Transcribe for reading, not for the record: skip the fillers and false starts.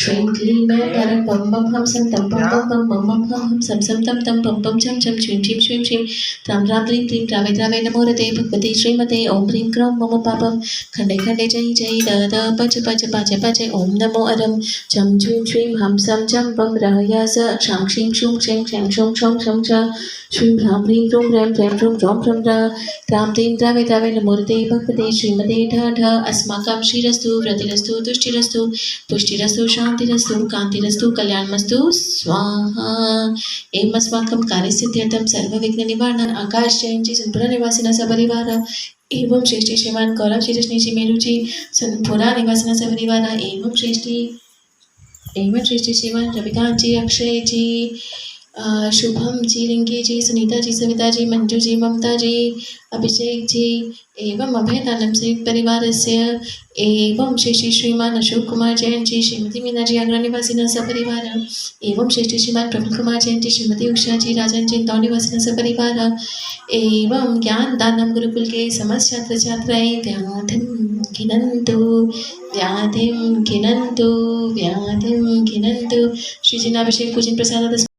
श्रीं क्लीं मैं पं पं हम सं तं पं पं पं मं मं हम सं सं तं तं पं पं छं छं छ्रीं छ्रीं श्रीं श्रीं त्रां त्रां क्लीं क्लीं त्रावे त्रावे नमो रते भगवते श्रीमते ॐ ह्रीं क्रों मम पापं खण्डे खण्डे जय जय द द पच पच पच पच ॐ नमो अरं छं छ्रीं श्रीं हम सं चं पं रहया स क्षां क्षीं क्षूं क्षें क्षें क्षौं क्षौं क्षं च श्रीं ह्रां ह्रीं क्रूं ह्रैं ह्रैं ह्रूं ह्रौं ह्रं ह्र त्रां त्रीं त्रावे त्रावे नमो रते भगवते श्रीमते ढ ढ अस्माकं श्रीरस्तु वृद्धिरस्तु तुष्टिरस्तु पुष्टिरस्तु शान्तिरस्तु कान्तिरस्तु कल्याणमस्तु स्वाहा एवम् अस्माकं कार्यसिद्ध्यर्थं सर्वविघ्ननिवारणं आकाशजयन्ती संपूर्णनिवासिनः सपरिवार एवं श्रेष्ठी श्रीमान गौरव श्रीरश्निजी मेरुजी संपूर्ण निवासिनः सपरिवार एवं श्रेष्ठी श्रीमान रविकांत जी अक्षय जी शुभम जी रिंकी जी सुनीता जी सविता जी मंजू जी ममता जी अभिषेक जी एवं अभयदानम संयुक्त परिवार से एवं श्री श्रीमान अशोक कुमार जैन जी श्रीमती मीना जी आगरा निवासी सपरिवार एवं श्री श्रीमान प्रफुल्ल कुमार जैन जी श्रीमती उषा जी राजन जी इंदौर निवासी सपरिवार एवं ज्ञान दानम गुरुकुल के समस्त छात्र छात्राएं व्याधिं घिनन्तु श्री जिनाभिषेक पूजन प्रसाद